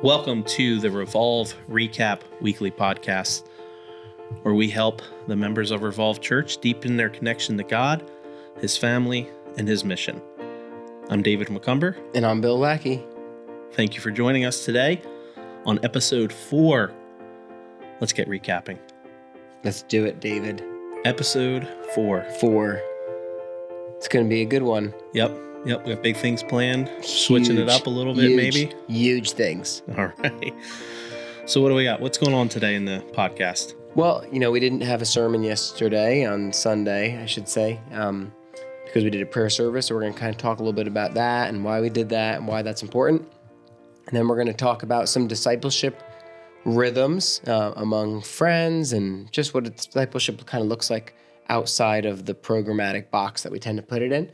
Welcome to the Revolve Recap weekly podcast, where we help the members of Revolve Church deepen their connection to God, His family, and His mission. I'm David McCumber. And I'm Bill Lackey. Thank you for joining us today on episode 4. Let's get recapping. Let's do it, David. Episode 4. 4. It's going to be a good one. Yep. We got big things planned. Switching it up a little bit, maybe. Huge things. All right. So what do we got? What's going on today in the podcast? Well, we didn't have a sermon yesterday on Sunday, I should say, because we did a prayer service. So we're going to kind of talk a little bit about that and why we did that and why that's important. And then we're going to talk about some discipleship rhythms among friends and just what a discipleship kind of looks like outside of the programmatic box that we tend to put it in.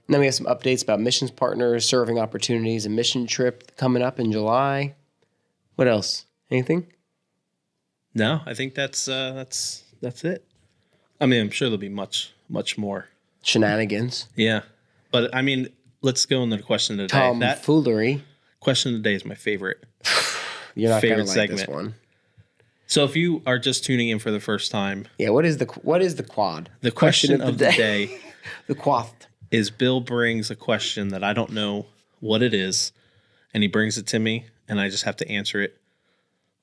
And then we have some updates about missions partners, serving opportunities, a mission trip coming up in July. What else? Anything? No, I think that's it. I mean, I'm sure there'll be much more Shenanigans. Yeah, but I mean, let's go into the question of the day. Tomfoolery. Question of the day is my favorite. You're not going to like segment. This one. So if you are just tuning in for the first time, yeah, what is the quad? The question of the day, the quath, is Bill brings a question that I don't know what it is, and he brings it to me, and I just have to answer it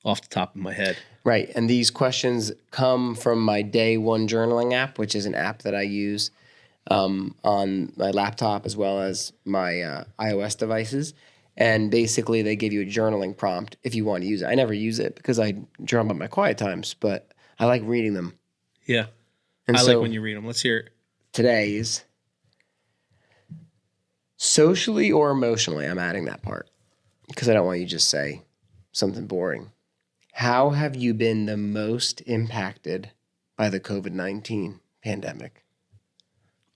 off the top of my head. Right, and these questions come from my Day One journaling app, which is an app that I use on my laptop as well as my iOS devices. And basically, they give you a journaling prompt if you want to use it. I never use it because I journal at my quiet times, but I like reading them. Yeah, and I like when you read them. Let's hear it. Today's socially or emotionally, I'm adding that part because I don't want you to just say something boring. How have you been the most impacted by the COVID-19 pandemic?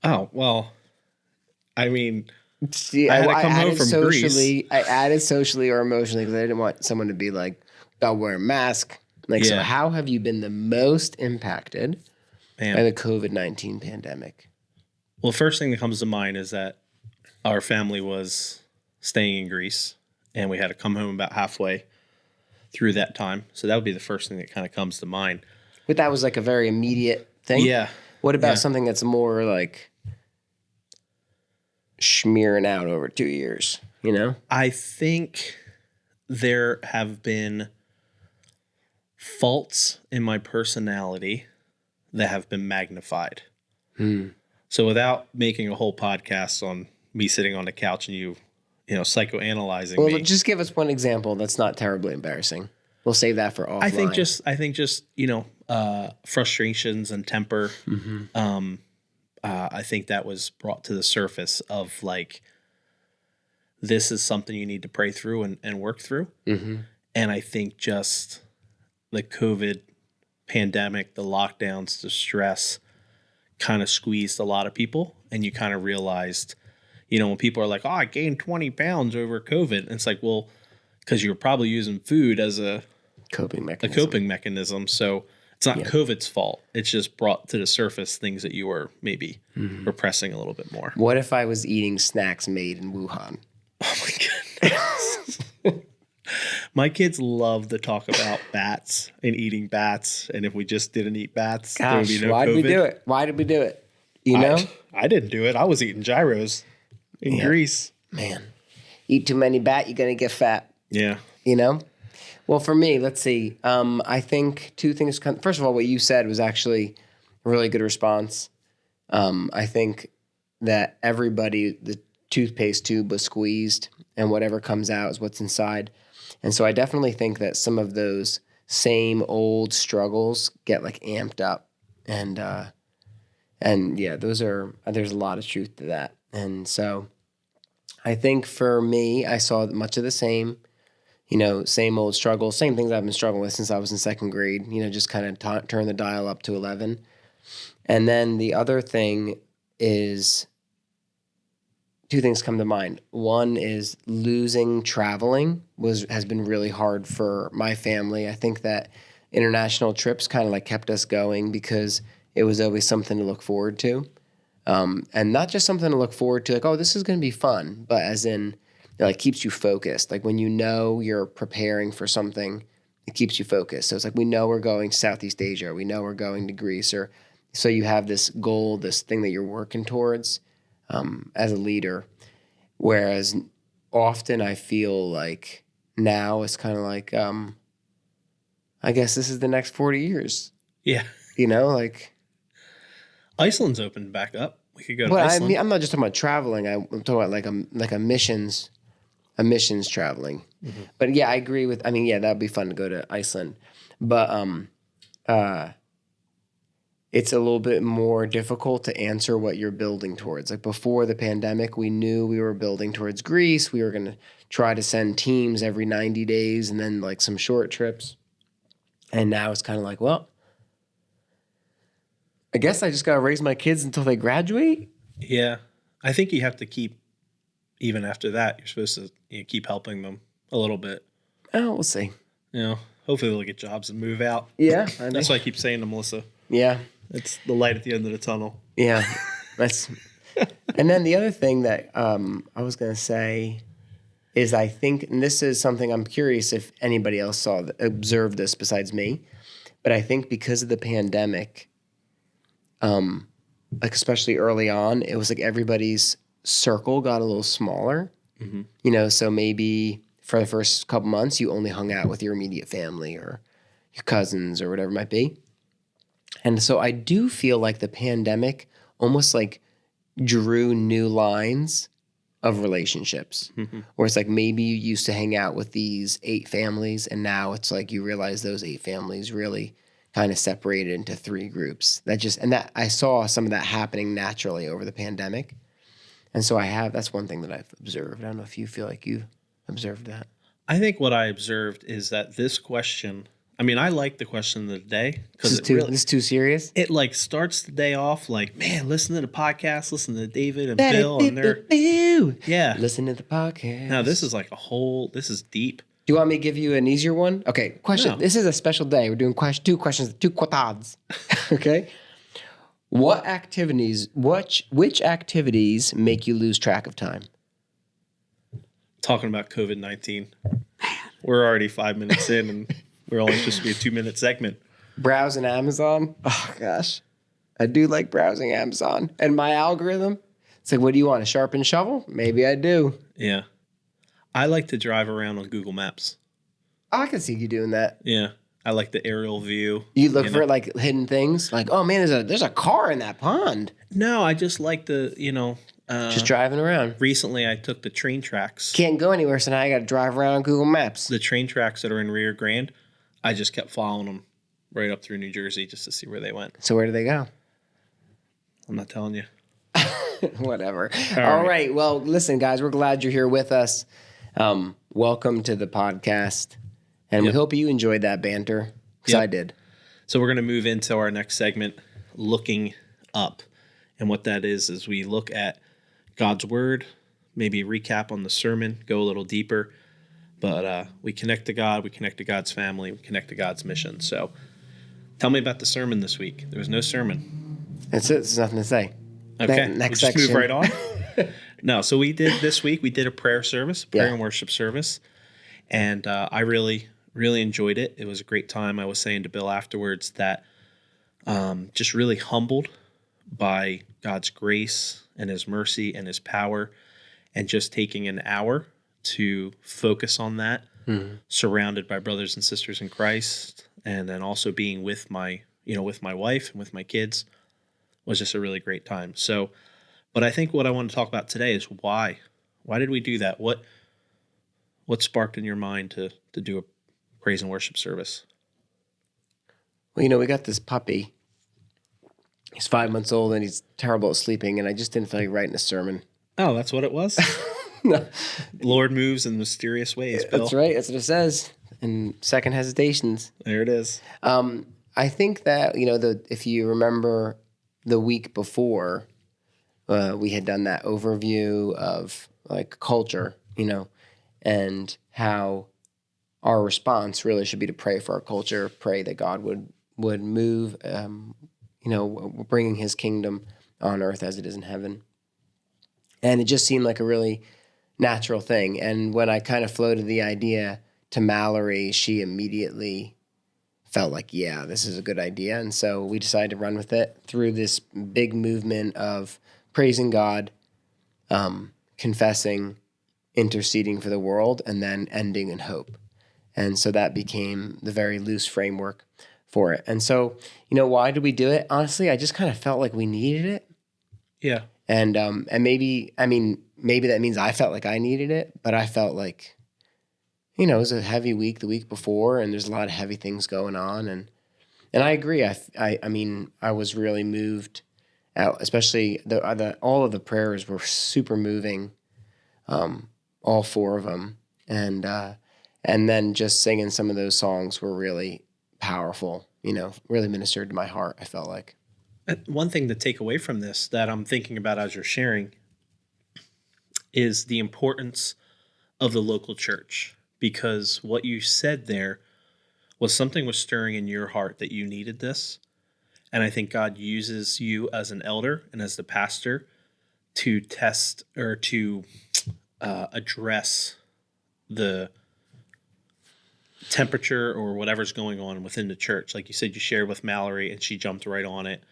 Oh, well, I mean, see, I had to come home from Greece. I added socially or emotionally because I didn't want someone to be like, "Gotta wear a mask." So how have you been the most impacted by the COVID-19 pandemic? Well, first thing that comes to mind is that our family was staying in Greece, and we had to come home about halfway through that time. So that would be the first thing that kind of comes to mind. But that was like a very immediate thing? Yeah. What about something that's more like smearing out over 2 years, I think there have been faults in my personality that have been magnified. So without making a whole podcast on me sitting on the couch and you psychoanalyzing me. Well, just give us one example that's not terribly embarrassing. We'll save that for offline. I think just frustrations and temper. Mm-hmm. I think that was brought to the surface of like, this is something you need to pray through and work through. Mm-hmm. And I think just the COVID pandemic, the lockdowns, the stress kind of squeezed a lot of people. And you kind of realized, when people are like, "Oh, I gained 20 pounds over COVID." And it's like, well, because you're probably using food as a coping mechanism. So it's not COVID's fault. It's just brought to the surface things that you were maybe repressing a little bit more. What if I was eating snacks made in Wuhan? Oh my goodness. My kids love to talk about bats and eating bats. And if we just didn't eat bats, there would be no why COVID. Did we do it? Why did we do it? I didn't do it. I was eating gyros in Greece. Man, eat too many bat, you're going to get fat. Yeah. Well, for me, let's see. I think two things. First of all, what you said was actually a really good response. I think that the toothpaste tube was squeezed and whatever comes out is what's inside. And so I definitely think that some of those same old struggles get like amped up. And yeah, there's a lot of truth to that. And so I think for me, I saw much of the same, same old struggles, same things I've been struggling with since I was in second grade, just kind of turn the dial up to 11. And then the other thing is, two things come to mind. One is losing traveling has been really hard for my family. I think that international trips kind of like kept us going because it was always something to look forward to. And not just something to look forward to, like, oh, this is going to be fun, but as in It like keeps you focused. Like when you know you're preparing for something, it keeps you focused. So it's like we know we're going to Southeast Asia, or we know we're going to Greece, or so you have this goal, this thing that you're working towards as a leader. Whereas often I feel like now it's kind of like, I guess this is the next 40 years. Yeah. You know, like Iceland's opened back up. We could go to Well, Iceland. I mean, I'm not just talking about traveling. I'm talking about like a missions traveling. Mm-hmm. But yeah, I agree with. I mean, yeah, that'd be fun to go to Iceland, but it's a little bit more difficult to answer what you're building towards. Like before the pandemic, we knew we were building towards Greece. We were going to try to send teams every 90 days, and then like some short trips. And now it's kind of like, well, I guess I just got to raise my kids until they graduate. Yeah. I think you have to keep, even after that, you're supposed to keep helping them a little bit. Oh, we'll see. You know, hopefully they'll get jobs and move out. Yeah. That's what I keep saying to Melissa. Yeah. It's the light at the end of the tunnel. Yeah. That's. And then the other thing that I was going to say is I think, and this is something I'm curious if anybody else observed this besides me, but I think because of the pandemic, like especially early on, it was like everybody's circle got a little smaller, you know, so maybe for the first couple months, you only hung out with your immediate family or your cousins or whatever it might be. And so I do feel like the pandemic almost like drew new lines of relationships, where it's like maybe you used to hang out with these 8 families, and now it's like you realize those 8 families really kind of separated into 3 groups. That I saw some of that happening naturally over the pandemic. And so that's one thing that I've observed. I don't know if you feel like you observed that. I think what I observed is that this question, I mean, I like the question of the day because This is too serious? it like starts the day off like, man, listen to the podcast, listen to David and Bill and their, yeah. Listen to the podcast. Now this is like this is deep. Do you want me to give you an easier one? Okay, question. No. This is a special day. We're doing 2 questions, 2 quads. Okay. Which activities make you lose track of time? Talking about COVID-19. We're already 5 minutes in and we're only supposed to be a 2-minute segment. Browsing Amazon. Oh gosh. I do like browsing Amazon. And my algorithm, it's like, what do you want, a sharpened shovel? Maybe I do. Yeah. I like to drive around on Google Maps. Oh, I can see you doing that. Yeah. I like the aerial view. You look for like hidden things? Like, oh man, there's a car in that pond. No, I just like the, just driving around. Recently I took the train tracks. Can't go anywhere, so now I got to drive around on Google Maps. The train tracks that are in Rio Grande, I just kept following them right up through New Jersey just to see where they went. So where do they go? I'm not telling you. Whatever. All right. Well, listen, guys, we're glad you're here with us. Welcome to the podcast. And we hope you enjoyed that banter, because I did. So we're going to move into our next segment, looking up. And what that is we look at God's word, maybe recap on the sermon, go a little deeper. But we connect to God, we connect to God's family, we connect to God's mission. So tell me about the sermon this week. There was no sermon. That's it. There's nothing to say. Okay. Next we'll just section. move right on. No, so we did a prayer service, prayer and worship service. And I really, really enjoyed it. It was a great time. I was saying to Bill afterwards that just really humbled by God's grace and his mercy and his power, and just taking an hour to focus on that, surrounded by brothers and sisters in Christ, and then also being with my wife and with my kids was just a really great time. So, but I think what I want to talk about today is why did we do that? What sparked in your mind to do a praise and worship service? Well, we got this puppy. He's 5 months old and he's terrible at sleeping, and I just didn't feel like writing a sermon. Oh, that's what it was? No. Lord moves in mysterious ways, Bill. That's right. That's what it says in Second Hesitations. There it is. I think that, if you remember the week before, we had done that overview of like culture, and how our response really should be to pray for our culture, pray that God would move, bringing his kingdom on earth as it is in heaven. And it just seemed like a really natural thing. And when I kind of floated the idea to Mallory, she immediately felt like, yeah, this is a good idea. And so we decided to run with it through this big movement of praising God, confessing, interceding for the world, and then ending in hope. And so that became the very loose framework for it. And so, why did we do it? Honestly, I just kind of felt like we needed it. Yeah. And maybe that means I felt like I needed it, but I felt like, it was a heavy week the week before, and there's a lot of heavy things going on. And I agree. I was really moved out, especially all of the prayers were super moving. All 4 of them. And then just singing some of those songs were really powerful, really ministered to my heart, I felt like. One thing to take away from this that I'm thinking about as you're sharing is the importance of the local church, because what you said there was something was stirring in your heart that you needed this. And I think God uses you as an elder and as the pastor to test or to address the temperature or whatever's going on within the church. Like you said, you shared with Mallory and she jumped right on it.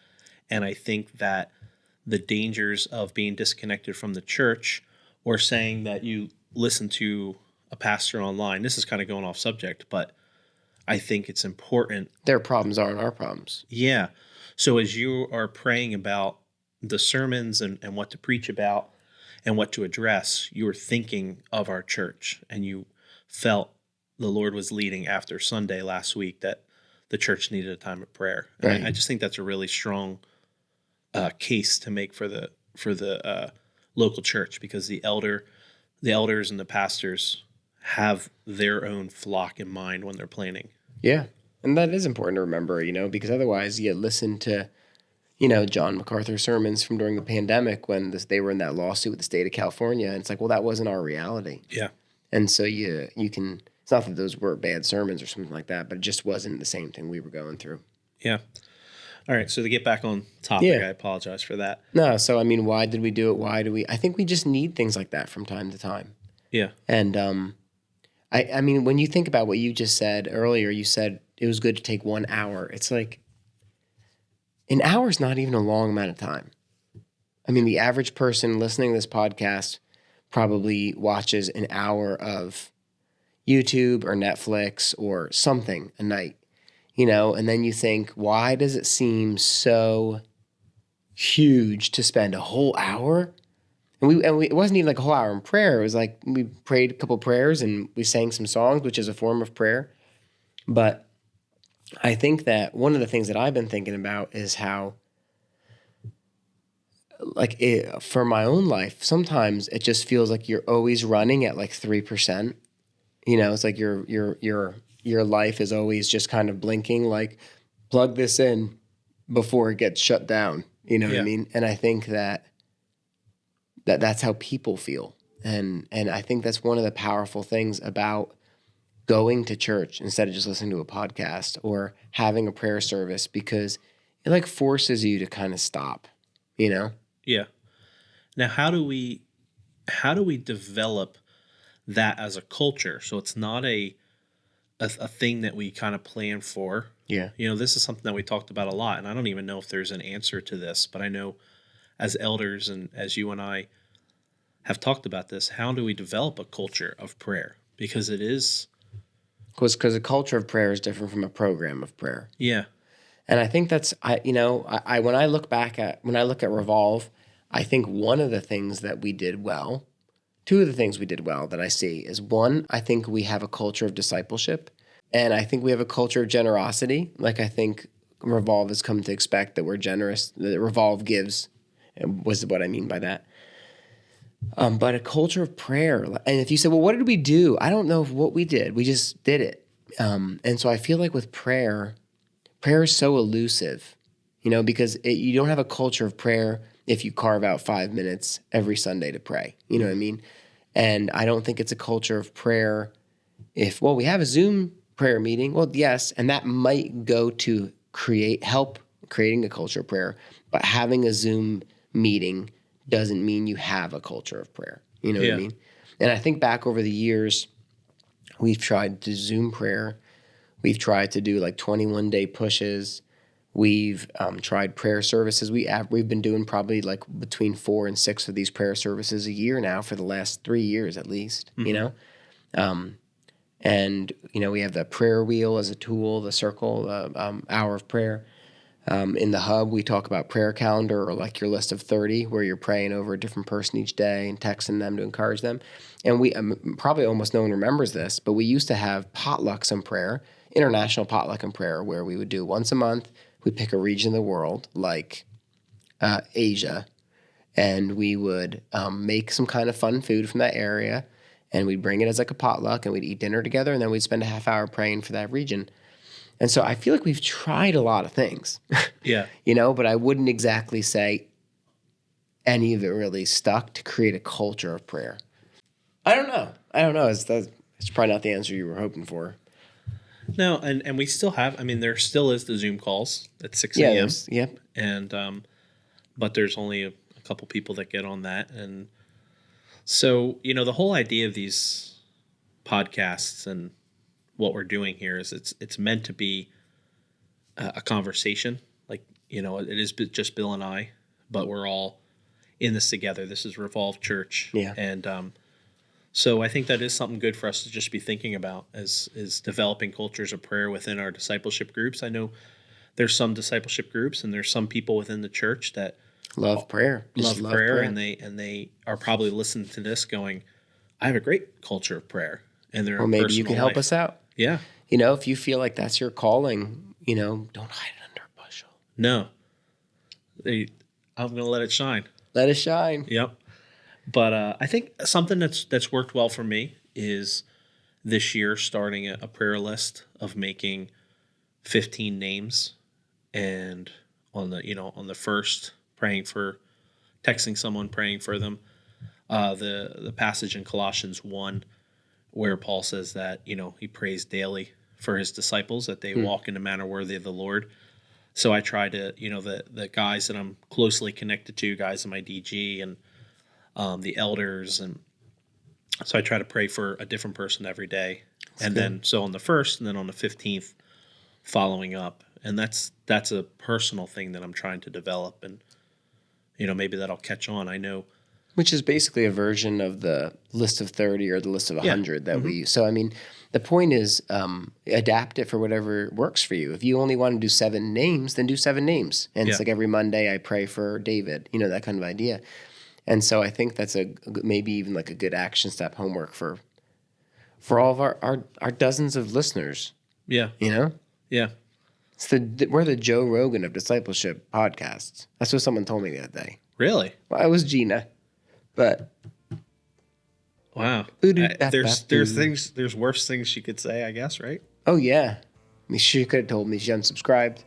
And I think that the dangers of being disconnected from the church or saying that you listen to a pastor online, this is kind of going off subject, but I think it's important. Their problems aren't our problems. Yeah. So as you are praying about the sermons and what to preach about and what to address, you were thinking of our church, and you felt the Lord was leading after Sunday last week that the church needed a time of prayer. And right. I just think that's a really strong case to make for the local church, because the elders and the pastors have their own flock in mind when they're planning. Yeah. And that is important to remember, because otherwise you listen to, John MacArthur sermons from during the pandemic when they were in that lawsuit with the state of California. And it's like, well, that wasn't our reality. Yeah. And so you can, it's not that those were bad sermons or something like that, but it just wasn't the same thing we were going through. Yeah. All right. So to get back on topic, I apologize for that. No. So, why did we do it? I think we just need things like that from time to time. Yeah. And, when you think about what you just said earlier, you said it was good to take 1 hour. It's like, an hour is not even a long amount of time. The average person listening to this podcast probably watches an hour of YouTube or Netflix or something a night, and then you think, why does it seem so huge to spend a whole hour? And it wasn't even like a whole hour in prayer. It was like we prayed a couple prayers and we sang some songs, which is a form of prayer. But I think that one of the things that I've been thinking about is how, for my own life, sometimes it just feels like you're always running at like 3%. It's like your life is always just kind of blinking, like plug this in before it gets shut down. You know what I mean? And I think that's how people feel. And I think that's one of the powerful things about going to church instead of just listening to a podcast or having a prayer service, because it forces you to kind of stop, Yeah. Now, how do we develop that as a culture? So it's not a thing that we kind of plan for. Yeah. This is something that we talked about a lot, and I don't even know if there's an answer to this, but I know as elders and as you and I have talked about this, how do we develop a culture of prayer? Because it is... Because a culture of prayer is different from a program of prayer. Yeah. And I think that's, when I look at Revolve, I think one of the things that we did well, two of the things we did well that I see is, one, I think we have a culture of discipleship, and I think we have a culture of generosity. I think Revolve has come to expect that we're generous, that Revolve gives, was what I mean by that. But a culture of prayer. And if you say, well, what did we do? I don't know what we did. We just did it. And so I feel like with prayer is so elusive, because you don't have a culture of prayer if you carve out 5 minutes every Sunday to pray. You know what I mean? And I don't think it's a culture of prayer we have a Zoom prayer meeting. Well, yes, and that might go to help creating a culture of prayer. But having a Zoom meeting doesn't mean you have a culture of prayer. You know what I Yeah. mean? And I think back over the years, we've tried to Zoom prayer. We've tried to do like 21-day pushes. We've tried prayer services. We've been doing probably like between 4 and 6 of these prayer services a year now for the last 3 years at least, you know? And, you know, we have the prayer wheel as a tool, the circle, hour of prayer. In the hub, we talk about prayer calendar or like your list of 30 where you're praying over a different person each day and texting them to encourage them. And we probably almost no one remembers this, but we used to have potlucks in prayer, international potluck in prayer, where we would do once a month. We pick a region of the world like Asia, and we would make some kind of fun food from that area, and we'd bring it as like a potluck, and we'd eat dinner together, and then we'd spend a half hour praying for that region. And so I feel like we've tried a lot of things, Yeah. you know, but I wouldn't exactly say any of it really stuck to create a culture of prayer. I don't know. It's probably not the answer you were hoping for. No, and we still have, I mean, there still is the Zoom calls at 6 Yeah, a.m. yep. And, but there's only a couple people that get on that. And so, you know, the whole idea of these podcasts and what we're doing here is it's meant to be a conversation. Like, you know, it is just Bill and I, but we're all in this together. This is Revolve Church. Yeah. And so I think that is something good for us to just be thinking about is developing cultures of prayer within our discipleship groups. I know there's some discipleship groups and there's some people within the church that Love prayer. love prayer. And they are probably listening to this going, I have a great culture of prayer. And they're Or maybe you can help us out. Yeah. You know, if you feel like that's your calling, you know, don't hide it under a bushel. No. I'm going to let it shine. Let it shine. Yep. But I think something that's worked well for me is this year starting a prayer list of making 15 names, and on the first texting someone, praying for them. The passage in Colossians 1 where Paul says that, you know, he prays daily for his disciples that they walk in a manner worthy of the Lord. So I try to, you know, the guys that I'm closely connected to, guys in my DG and the elders, and so I try to pray for a different person every day. Then so on the 1st and then on the 15th following up. And that's a personal thing that I'm trying to develop, and you know, maybe that'll catch on. I know, which is basically a version of the list of 30 or the list of 100 that we use. So I mean, the point is adapt it for whatever works for you. If you only want to do 7 names, then do 7 names. And it's like every Monday I pray for David, you know, that kind of idea. And so I think that's maybe even like a good action step homework for all of our dozens of listeners. Yeah. You know? Yeah. We're the Joe Rogan of discipleship podcasts. That's what someone told me the other day. Really? Well, it was Gina, but wow. There's worse things she could say, I guess, right? Oh yeah. I mean, she could have told me she unsubscribed.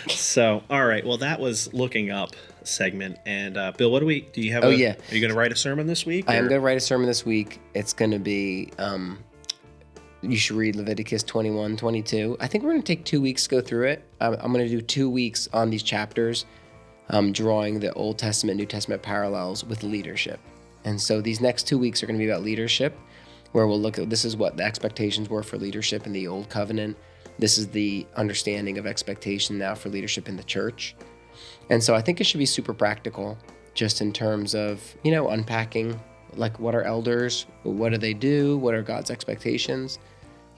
So, all right. Well, that was looking up segment. And Bill, what do you have? Oh, are yeah. you going to write a sermon this week? I am going to write a sermon this week. It's going to be, you should read Leviticus 21, 22. I think we're going to take 2 weeks to go through it. I'm going to do 2 weeks on these chapters, drawing the Old Testament, New Testament parallels with leadership. And so these next 2 weeks are going to be about leadership, where we'll look at, this is what the expectations were for leadership in the Old Covenant. This is the understanding of expectation now for leadership in the church. And so I think it should be super practical, just in terms of, you know, unpacking, like, what are elders? What do they do? What are God's expectations?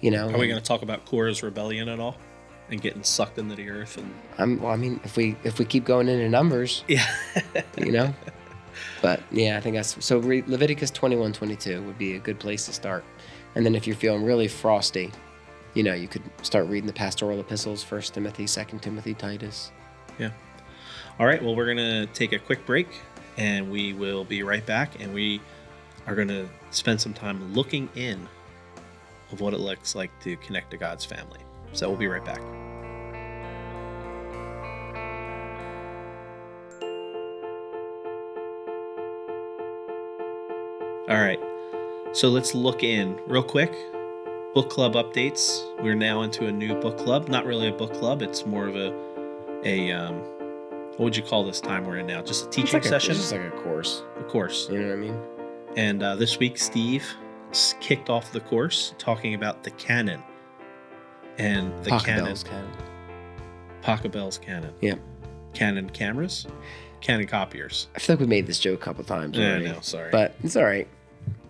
You know, are we going to talk about Korah's rebellion at all and getting sucked into the earth? And well, I mean, if we keep going into numbers, yeah, you know. But yeah, I think that's so. Leviticus 21, 22 would be a good place to start. And then if you're feeling really frosty, you know, you could start reading the pastoral epistles: 1 Timothy, 2 Timothy, Titus. Yeah. All right. Well, we're going to take a quick break, and we will be right back. And we are going to spend some time looking in of what it looks like to connect to God's family. So we'll be right back. All right. So let's look in real quick. Book club updates. We're now into a new book club. Not really a book club. It's more of what would you call this time we're in now? Just a teaching It's session? just like a course. A course. You know what I mean? And this week, Steve kicked off the course talking about the Canon. And the Canon. Pachelbel's Canon. Yeah. Canon cameras, Canon copiers. I feel like we made this joke a couple times already. I know, sorry. But it's all right.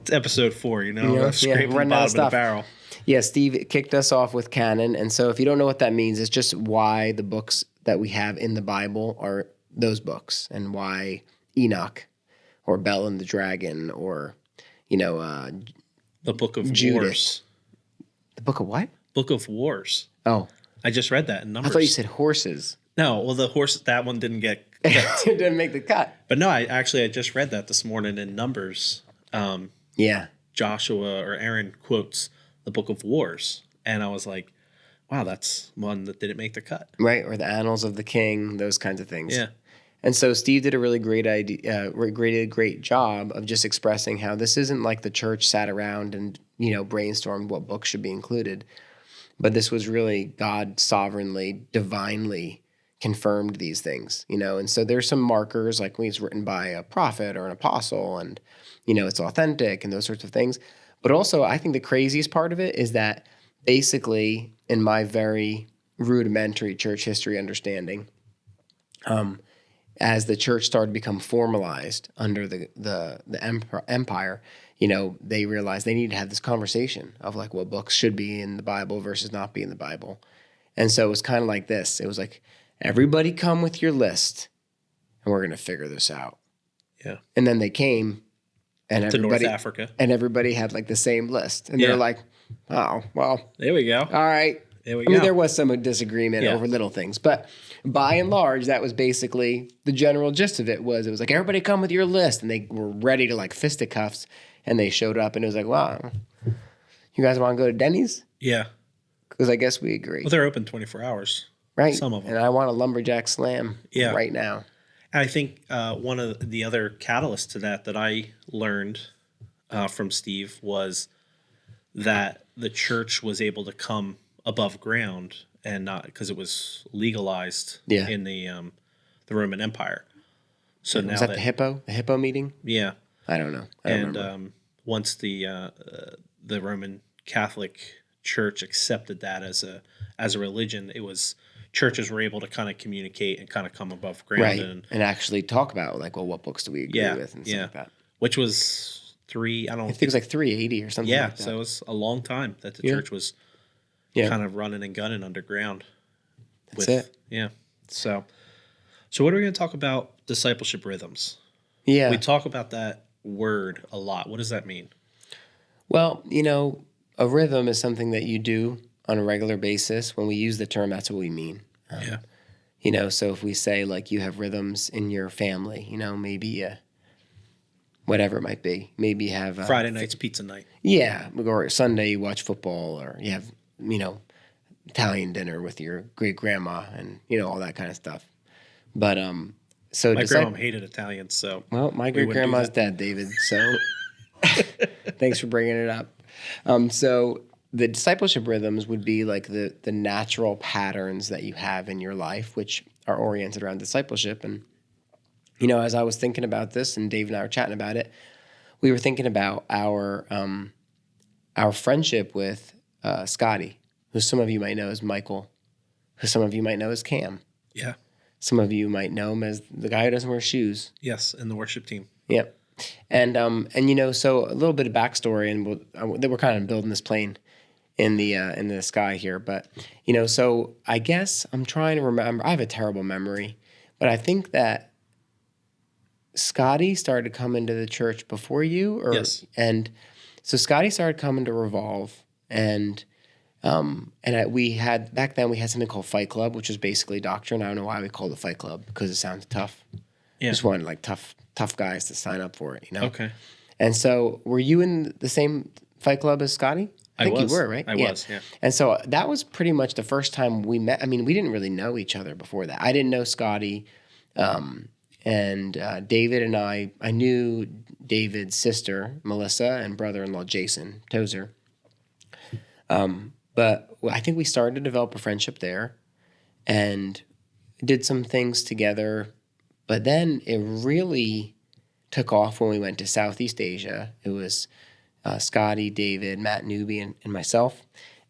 It's episode 4, scraping the running out bottom of of the barrel. Yeah, Steve kicked us off with Canon. And so if you don't know what that means, it's just why the books that we have in the Bible are those books, and why Enoch or Bel and the Dragon or, the Book of Judith. Wars. The Book of what? Book of Wars. Oh. I just read that in Numbers. I thought you said horses. No, well, the horse, that one didn't get cut. It didn't make the cut. But no, I just read that this morning in Numbers. Yeah. Joshua or Aaron quotes the Book of Wars. And I was like, wow, that's one that didn't make the cut. Right, or the Annals of the King, those kinds of things. Yeah. And so Steve did a really great job of just expressing how this isn't like the church sat around and, brainstormed what books should be included. But this was really God sovereignly, divinely confirmed these things, And so there's some markers, like when it's written by a prophet or an apostle, and, it's authentic and those sorts of things. But also, I think the craziest part of it is that basically, in my very rudimentary church history understanding, as the church started to become formalized under the empire, they realized they needed to have this conversation of like what books should be in the Bible versus not be in the Bible. And so it was kind of like this. It was like, everybody come with your list and we're going to figure this out. Yeah. And then they came and to North Africa. And everybody had like the same list. And they're like, oh, well. There we go. All right. There we go. There was some disagreement over little things, but by and large, that was basically the general gist of it. It was like, everybody come with your list, and they were ready to like fisticuffs, and they showed up, and it was like, wow, you guys want to go to Denny's? Yeah. Because I guess we agree. Well, they're open 24 hours. Right. Some of them. And I want a lumberjack slam right now. I think one of the other catalysts to that I learned from Steve was that the church was able to come above ground, and not because it was legalized in the Roman Empire. So now was that the Hippo meeting? Yeah, I don't know. I don't remember. Once the Roman Catholic Church accepted that as a religion, churches were able to kind of communicate and kind of come above ground, right, and actually talk about like, well, what books do we agree with and stuff like that. Which was I think it was like 380 or something. Yeah, like that. So it was a long time that the church was kind of running and gunning underground. That's it. Yeah. So what are we going to talk about? Discipleship rhythms. Yeah. We talk about that word a lot. What does that mean? Well, a rhythm is something that you do on a regular basis. When we use the term, that's what we mean. So if we say like you have rhythms in your family, maybe whatever it might be. Maybe you have Friday night's pizza night. Yeah, or Sunday you watch football, or you have Italian dinner with your great grandma, and all that kind of stuff. But so my grandma hated Italians, so my great grandma's dead, David. So thanks for bringing it up. So the discipleship rhythms would be like the natural patterns that you have in your life, which are oriented around discipleship. And as I was thinking about this, and Dave and I were chatting about it, we were thinking about our friendship with Scotty, who some of you might know as Michael, who some of you might know as Cam. Yeah. Some of you might know him as the guy who doesn't wear shoes. Yes, in the worship team. Yep. And so a little bit of backstory, and we're kind of building this plane in the sky here. But so I guess I'm trying to remember. I have a terrible memory, but I think that Scotty started to come into the church before you, or yes. And so Scotty started coming to Revolve, and we had back then we had something called Fight Club, which was basically doctrine. I don't know why we called it Fight Club, because it sounded tough. Yeah. Just wanted like tough guys to sign up for it, Okay. And so, were you in the same Fight Club as Scotty? I think you were, right? I was, yeah. And so that was pretty much the first time we met. I mean, we didn't really know each other before that. I didn't know Scotty, and David and I knew David's sister, Melissa, and brother-in-law, Jason Tozer. But I think we started to develop a friendship there, and did some things together But then it really took off when we went to Southeast Asia. It was Scotty, David, Matt Newby, and myself.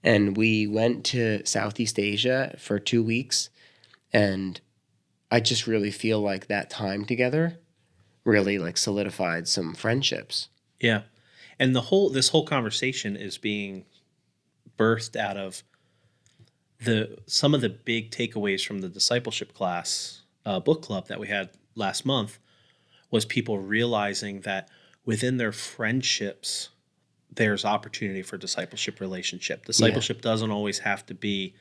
And we went to Southeast Asia for 2 weeks. And I just really feel like that time together really like solidified some friendships. Yeah. And this whole conversation is being birthed out of some of the big takeaways from the discipleship class book club that we had last month was people realizing that within their friendships, there's opportunity for discipleship relationship. Discipleship doesn't always have to be,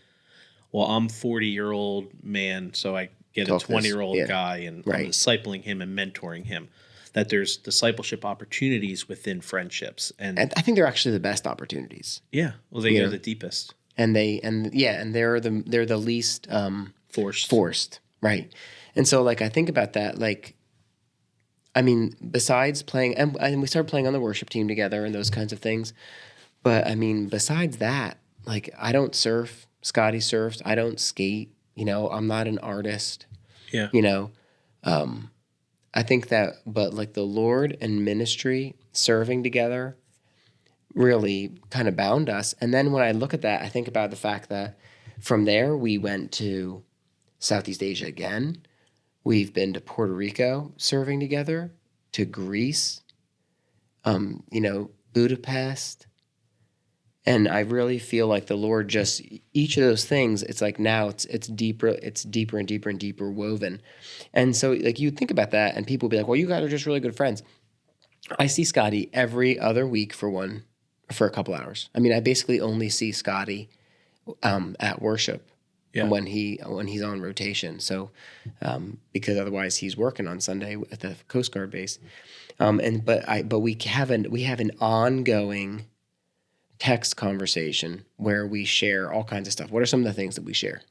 well, I'm 40-year-old man, so I get a 20-year-old guy and I'm discipling him and mentoring him. That there's discipleship opportunities within friendships. And I think they're actually the best opportunities. Yeah. Well, they go the deepest. And they're the least forced. Right. And so like I think about that, like I mean, besides playing and we started playing on the worship team together and those kinds of things. But I mean, besides that, like I don't surf, Scotty surfs, I don't skate, I'm not an artist. Yeah. I think that, but like the Lord and ministry serving together really kind of bound us. And then when I look at that, I think about the fact that from there we went to Southeast Asia again. We've been to Puerto Rico serving together, to Greece, Budapest. And I really feel like the Lord just, each of those things, it's like now it's deeper and deeper and deeper woven. And so like you think about that and people will be like, well, you guys are just really good friends. I see Scotty every other week for a couple hours. I mean, I basically only see Scotty at worship when he's on rotation. So because otherwise he's working on Sunday at the Coast Guard base. But we have an ongoing text conversation where we share all kinds of stuff. What are some of the things that we share?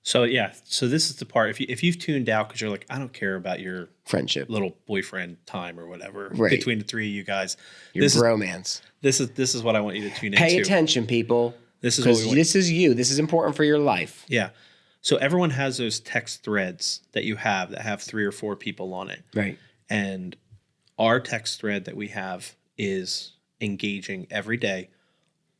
So this is the part. If you've tuned out because you're like, I don't care about your friendship, little boyfriend time or whatever between the three of you guys, this bromance. This is what I want you to tune into. Pay attention, people. This is you. This is important for your life. Yeah. So everyone has those text threads that you have that have 3 or 4 people on it. Right. And our text thread that we have is engaging every day,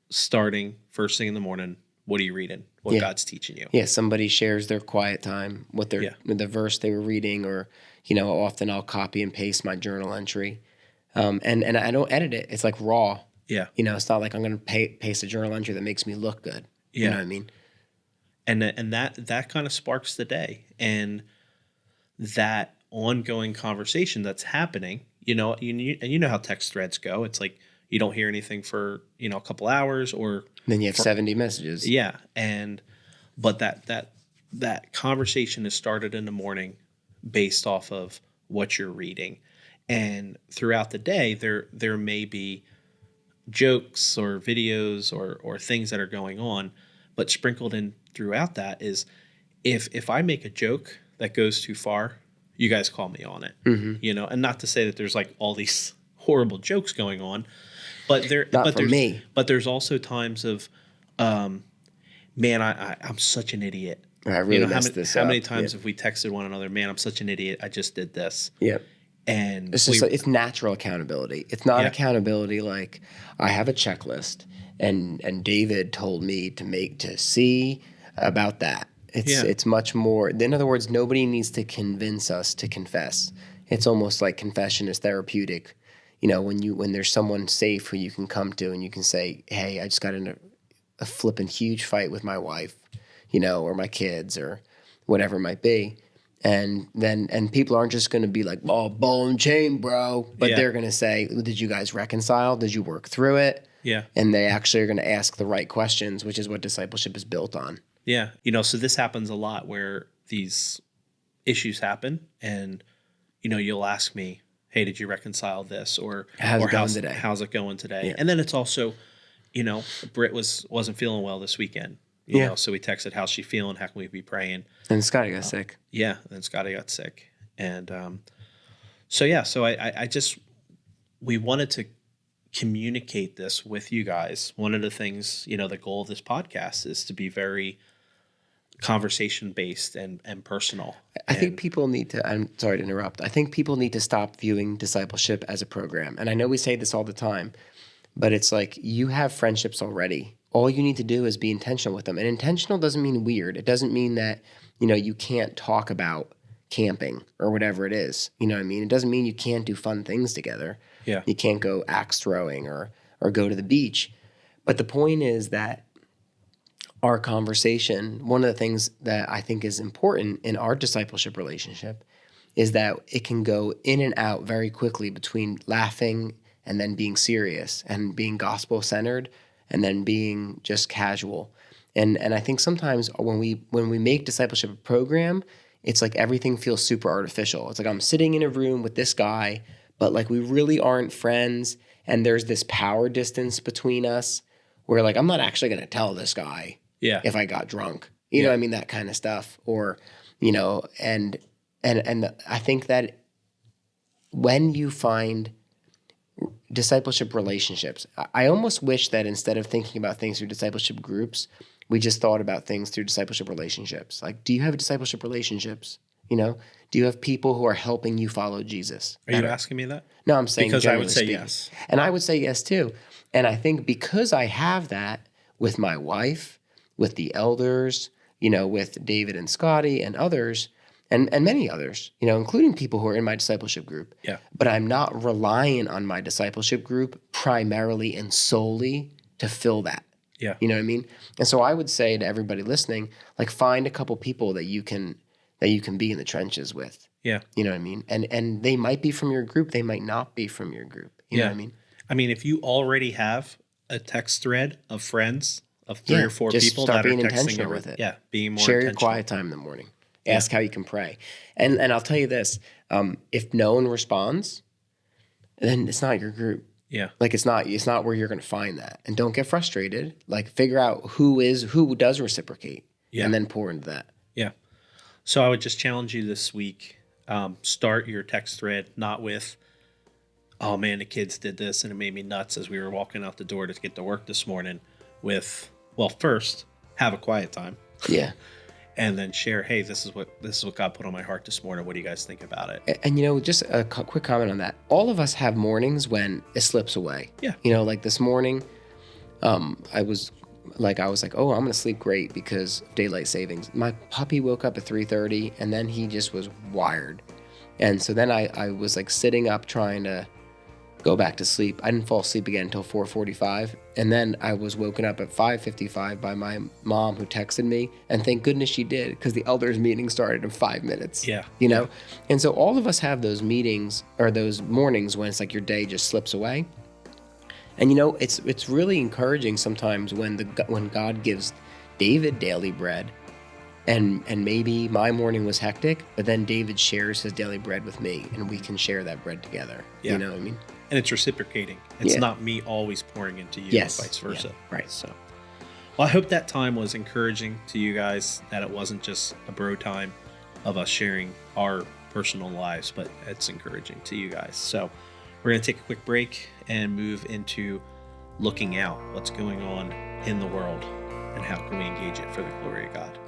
starting first thing in the morning. What are you reading? What God's teaching you? Yeah, somebody shares their quiet time, the verse they were reading, or often I'll copy and paste my journal entry, and I don't edit it. It's like raw. Yeah. It's not like I'm going to paste a journal entry that makes me look good. Yeah. You know what I mean? And that kind of sparks the day, and that ongoing conversation that's happening. You know how text threads go. It's like you don't hear anything for a couple hours, or then you have 70 messages. Yeah, but that conversation is started in the morning, based off of what you're reading, and throughout the day there may be jokes or videos or things that are going on, but sprinkled in throughout that is if I make a joke that goes too far, you guys call me on it. Mm-hmm. And not to say that there's like all these horrible jokes going on, but there's also times of, man, I'm such an idiot. I really messed this up. How many times have we texted one another, man, I'm such an idiot, I just did this. Yep. And it's just it's natural accountability. It's not accountability like I have a checklist and David told me to see about that. It's much more. In other words, nobody needs to convince us to confess. It's almost like confession is therapeutic. When there's someone safe who you can come to and you can say, hey, I just got in a flipping huge fight with my wife, or my kids or whatever it might be. And people aren't just going to be like, oh, ball and chain, bro. But they're going to say, did you guys reconcile? Did you work through it? Yeah. And they actually are going to ask the right questions, which is what discipleship is built on. Yeah. So this happens a lot where these issues happen and, you'll ask me, hey, did you reconcile this? Or how's it going today? Yeah. And then it's also, Britt wasn't feeling well this weekend. You know, so we texted, how's she feeling? How can we be praying? And Scotty got sick. Yeah. And Scotty got sick. And so we wanted to communicate this with you guys. One of the things, the goal of this podcast is to be very conversation based and personal. I think people need to, I'm sorry to interrupt. I think people need to stop viewing discipleship as a program. And I know we say this all the time, but it's like you have friendships already. All you need to do is be intentional with them. And intentional doesn't mean weird. It doesn't mean that, you can't talk about camping or whatever it is. You know what I mean? It doesn't mean you can't do fun things together. Yeah. You can't go axe throwing or go to the beach. But the point is that our conversation, one of the things that I think is important in our discipleship relationship is that it can go in and out very quickly between laughing and then being serious and being gospel-centered and then being just casual. And I think sometimes when we make discipleship a program, it's like everything feels super artificial. It's like I'm sitting in a room with this guy, but like we really aren't friends, and there's this power distance between us where like I'm not actually going to tell this guy if I got drunk. You know what I mean? That kind of stuff. Or, and I think that when you find discipleship relationships, I almost wish that instead of thinking about things through discipleship groups, we just thought about things through discipleship relationships. Like, do you have discipleship relationships? Do you have people who are helping you follow Jesus? Are you asking me that? No, I'm saying because I would say speaking. yes. And I would say yes too. And I think because I have that with my wife, with the elders, with David and Scotty and others, and many others, including people who are in my discipleship group. Yeah. But I'm not reliant on my discipleship group primarily and solely to fill that. Yeah. You know what I mean? And so I would say to everybody listening, like find a couple people that you can be in the trenches with. Yeah. You know what I mean? And they might be from your group, they might not be from your group. You know what I mean? I mean, if you already have a text thread of friends of 3 or 4 just people start that are being texting intentional with it. Yeah, being more Share intentional. your quiet time in the morning. Ask how you can pray. And I'll tell you this, if no one responds, then it's not your group. Yeah. Like it's not where you're going to find that. And don't get frustrated. Like figure out who does reciprocate and then pour into that. Yeah. So I would just challenge you this week, start your text thread not with, oh man, the kids did this and it made me nuts as we were walking out the door to get to work this morning, with, well, first have a quiet time. Yeah. And then share, hey, this is what God put on my heart this morning. What do you guys think about it? And just a quick comment on that. All of us have mornings when it slips away. Yeah. Like this morning, I was like, oh, I'm going to sleep great because of daylight savings. My puppy woke up at 3:30 and then he just was wired. And so then I was like sitting up trying to go back to sleep. I didn't fall asleep again until 4:45. And then I was woken up at 5:55 by my mom who texted me. And thank goodness she did, because the elders meeting started in 5 minutes. Yeah. And so all of us have those meetings or those mornings when it's like your day just slips away. And it's really encouraging sometimes when God gives David daily bread. And maybe my morning was hectic, but then David shares his daily bread with me and we can share that bread together. Yeah. You know what I mean? And it's reciprocating. It's not me always pouring into you, yes. or vice versa. Yeah. Right. So, well, I hope that time was encouraging to you guys, that it wasn't just a bro time of us sharing our personal lives, but it's encouraging to you guys. So we're going to take a quick break and move into looking out, what's going on in the world, and how can we engage it for the glory of God.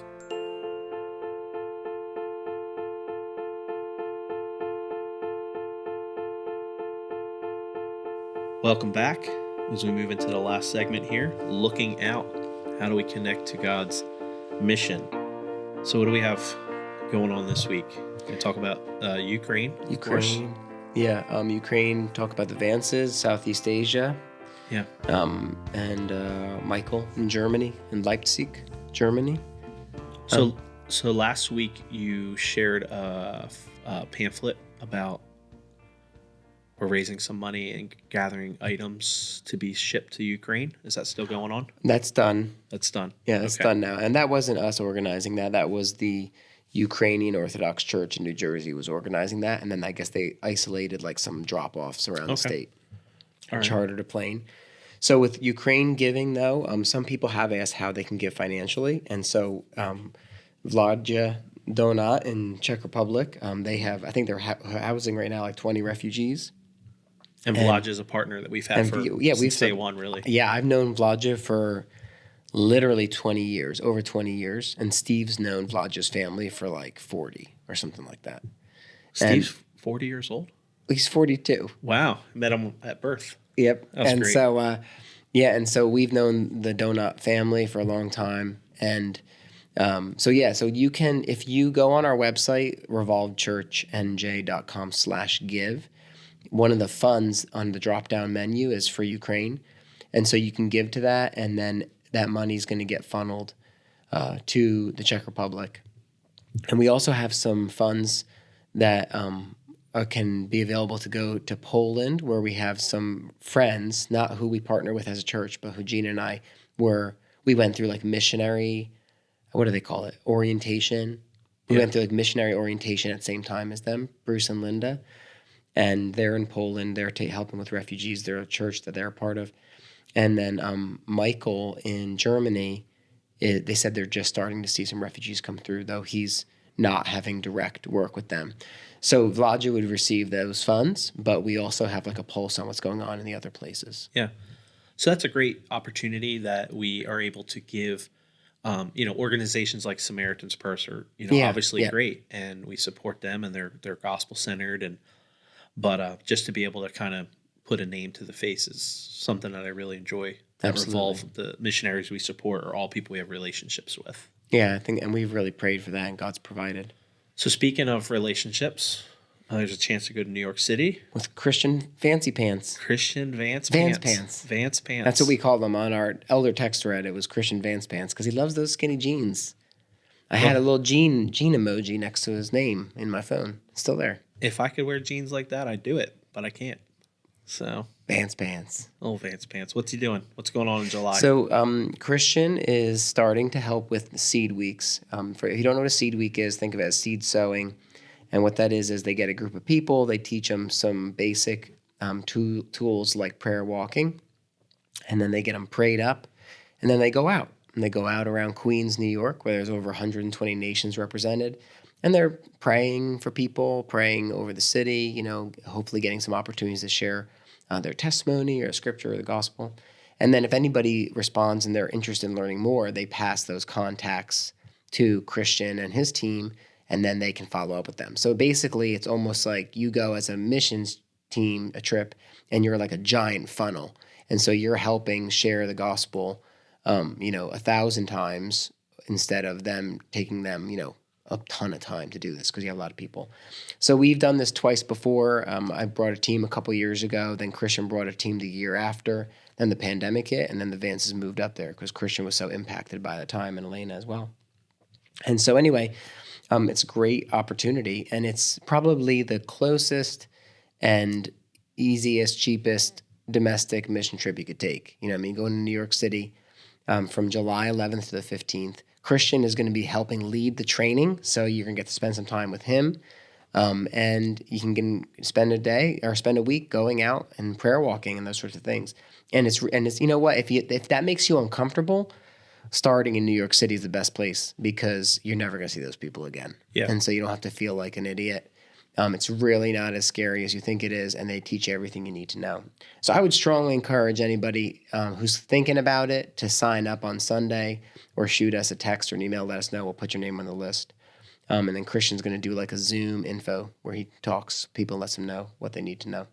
Welcome back as we move into the last segment here, looking out. How do we connect to God's mission? So what do we have going on this week? We're going to talk about Ukraine, of course. Yeah, Ukraine, talk about the Vances, Southeast Asia. Yeah. And Michael in Germany, in Leipzig, Germany. So last week you shared a pamphlet about we're raising some money and gathering items to be shipped to Ukraine. Is that still going on? That's done. That's done. Yeah, that's done now. And that wasn't us organizing that. That was the Ukrainian Orthodox Church in New Jersey was organizing that. And then I guess they isolated like some drop-offs around the state. Chartered a plane. So with Ukraine giving, though, some people have asked how they can give financially. And so Vladja Donat in Czech Republic, they have, I think they're housing right now like 20 refugees. And Vladja is a partner that we've had since day one, really. Yeah, I've known Vladja for literally 20 years, over 20 years. And Steve's known Vlada's family for like 40 or something like that. Steve's 40 years old? He's 42. Wow. Met him at birth. Yep. That was and great. so, and so we've known the Donut family for a long time. And so you can, if you go on our website, revolvechurchnj.com/give, one of the funds on the drop-down menu is for Ukraine. And so you can give to that, and then that money is going to get funneled to the Czech Republic. And we also have some funds that can be available to go to Poland, where we have some friends, not who we partner with as a church, but who Gina and I we went through like missionary, what do they call it? Orientation. We went through like missionary orientation at the same time as them, Bruce and Linda. And they're in Poland. They're helping with refugees. They're a church that they're a part of. And then Michael in Germany, they said they're just starting to see some refugees come through, though he's not having direct work with them. So Vlada would receive those funds, but we also have like a pulse on what's going on in the other places. Yeah. So that's a great opportunity that we are able to give, organizations like Samaritan's Purse are, obviously great, and we support them, and they're gospel centered, but just to be able to kind of put a name to the face is something that I really enjoy. That Revolve, the missionaries we support are all people we have relationships with. Yeah, I think, and we've really prayed for that, and God's provided. So speaking of relationships, there's a chance to go to New York City with Christian Fancy Pants. Christian Vance Pants. Vance Pants. That's what we call them on our elder text thread. It was Christian Vance Pants because he loves those skinny jeans. I had a little jean emoji next to his name in my phone. It's still there. If I could wear jeans like that, I'd do it, but I can't. So Vance Pants. Oh, Vance Pants. What's he doing? What's going on in July? So Christian is starting to help with the seed weeks. If you don't know what a seed week is, think of it as seed sowing. And what that is they get a group of people. They teach them some basic tools like prayer walking. And then they get them prayed up. And then they go out. And they go out around Queens, New York, where there's over 120 nations represented. And they're praying for people, praying over the city, hopefully getting some opportunities to share their testimony or scripture or the gospel. And then if anybody responds and they're interested in learning more, they pass those contacts to Christian and his team, and then they can follow up with them. So basically, it's almost like you go as a missions team, a trip, and you're like a giant funnel. And so you're helping share the gospel, 1,000 times instead of them taking them, a ton of time to do this because you have a lot of people. So we've done this twice before. I brought a team a couple years ago. Then Christian brought a team the year after. Then the pandemic hit, and then the Vances moved up there because Christian was so impacted by the time, and Elena as well. And so anyway, it's a great opportunity, and it's probably the closest and easiest, cheapest domestic mission trip you could take. Going to New York City from July 11th to the 15th. Christian is going to be helping lead the training, so you're going to get to spend some time with him, and you can spend a day or spend a week going out and prayer walking and those sorts of things. And it's if that makes you uncomfortable, starting in New York City is the best place because you're never going to see those people again. Yeah. And so you don't have to feel like an idiot. It's really not as scary as you think it is, and they teach you everything you need to know. So I would strongly encourage anybody who's thinking about it to sign up on Sunday or shoot us a text or an email, let us know. We'll put your name on the list. And then Christian's going to do like a Zoom info where he talks people, lets them know what they need to know.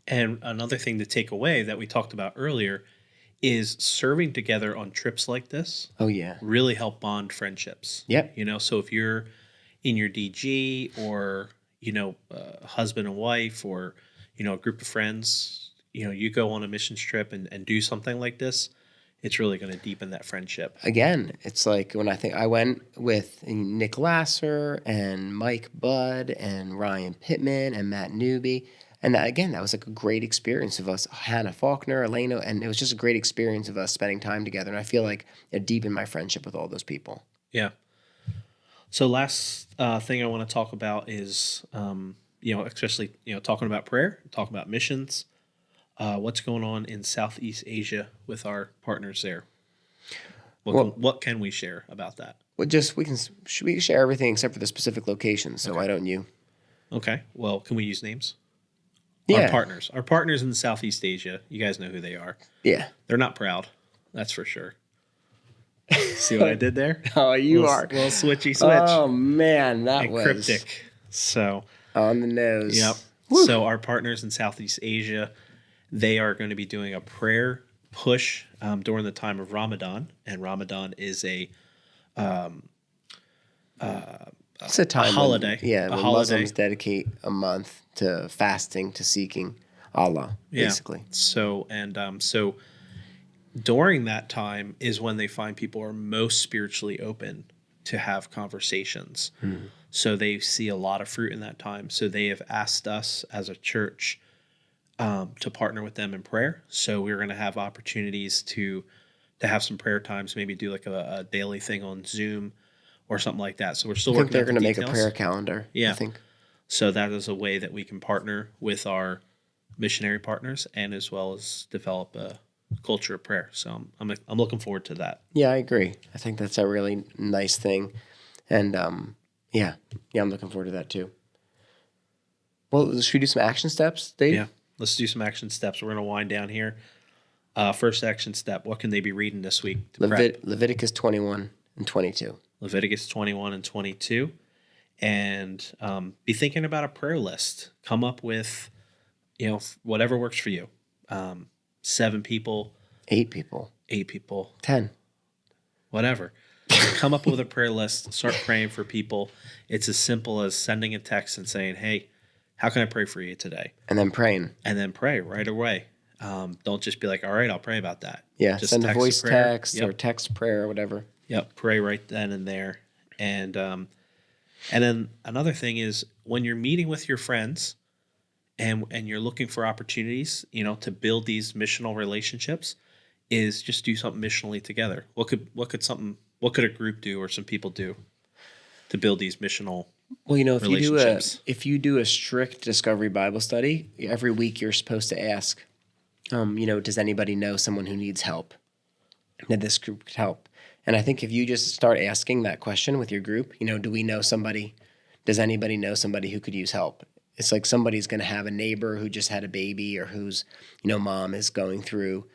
And another thing to take away that we talked about earlier is serving together on trips like this. Oh, yeah. Really help bond friendships. Yep. So if you're in your DG or husband and wife or, a group of friends, you go on a missions trip and do something like this, it's really going to deepen that friendship. Again, it's like when I went with Nick Lasser and Mike Budd and Ryan Pittman and Matt Newby. And that was like a great experience of us, Hannah Faulkner, Elena, and it was just a great experience of us spending time together. And I feel like it deepened my friendship with all those people. Yeah. So last thing I want to talk about is, especially, talking about prayer, talking about missions, what's going on in Southeast Asia with our partners there. What can we share about that? Well, we can share everything except for the specific location. So why don't you? Okay. Well, can we use names? Yeah. Our partners in Southeast Asia, you guys know who they are. Yeah. They're not proud. That's for sure. See what I did there? Oh, you are. Little switchy switch. Oh, man, that and was cryptic. So, on the nose. yep. Woo. So our partners in Southeast Asia, they are going to be doing a prayer push during the time of Ramadan. And Ramadan is it's a time holiday. When holiday. Muslims dedicate a month to fasting, to seeking Allah, basically. So during that time is when they find people are most spiritually open to have conversations. So they see a lot of fruit in that time. So they have asked us as a church to partner with them in prayer. So we're going to have opportunities to have some prayer times, maybe do like a daily thing on Zoom or something like that. So we're still I think working they're going to make a prayer calendar. Yeah. I think. So that is a way that we can partner with our missionary partners and as well as develop a culture of prayer. So I'm looking forward to that. Yeah, I agree. I think that's a really nice thing. And I'm looking forward to that too. Well, should we do some action steps, Dave? Yeah, let's do some action steps. We're going to wind down here. First action step, what can they be reading this week to prep? Leviticus 21 and 22. Leviticus 21 and 22. And be thinking about a prayer list. Come up with, whatever works for you. 7 people. 8 people. 8 people. 10. Whatever. Come up with a prayer list. Start praying for people. It's as simple as sending a text and saying, hey, how can I pray for you today? And then praying. And then pray right away. Don't just be like, all right, I'll pray about that. Yeah, just send a voice text or text prayer or whatever. Yep, pray right then and there. And then another thing is when you're meeting with your friends and you're looking for opportunities, to build these missional relationships, is just do something missionally together. What could a group do or some people do to build these missional relationships? If you do a strict Discovery Bible study, every week you're supposed to ask, does anybody know someone who needs help? That this group could help. And I think if you just start asking that question with your group, do we know somebody? Does anybody know somebody who could use help? It's like somebody's going to have a neighbor who just had a baby or whose, mom is going through,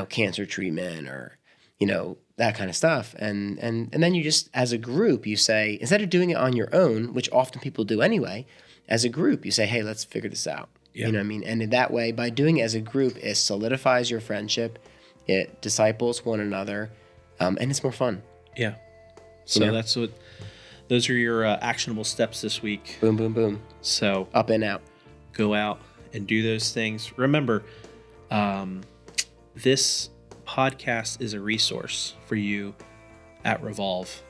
cancer treatment or, that kind of stuff. And then you just, as a group, you say, instead of doing it on your own, which often people do anyway, as a group, you say, hey, let's figure this out. Yeah. You know what I mean? And in that way, by doing it as a group, it solidifies your friendship. It disciples one another. And it's more fun. Yeah. So those are your actionable steps this week. Boom, boom, boom. So up and out. Go out and do those things. Remember, this podcast is a resource for you at Revolve.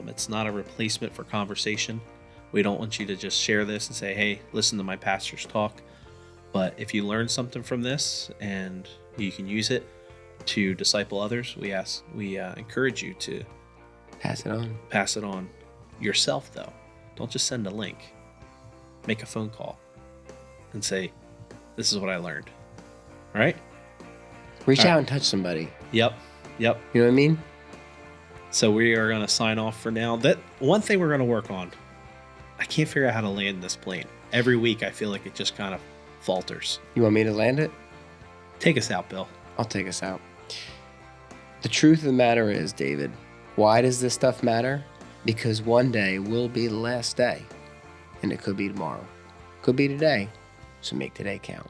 It's not a replacement for conversation. We don't want you to just share this and say, hey, listen to my pastor's talk. But if you learn something from this and you can use it to disciple others, we encourage you to pass it on. Pass it on yourself, though. Don't just send a link. Make a phone call and say, this is what I learned. All right? Reach out and touch somebody. Yep. You know what I mean? So we are going to sign off for now. That one thing we're going to work on, I can't figure out how to land this plane. Every week I feel like it just kind of falters. You want me to land it? Take us out, Bill. I'll take us out. The truth of the matter is, David, why does this stuff matter? Because one day will be the last day. And it could be tomorrow. Could be today. So make today count.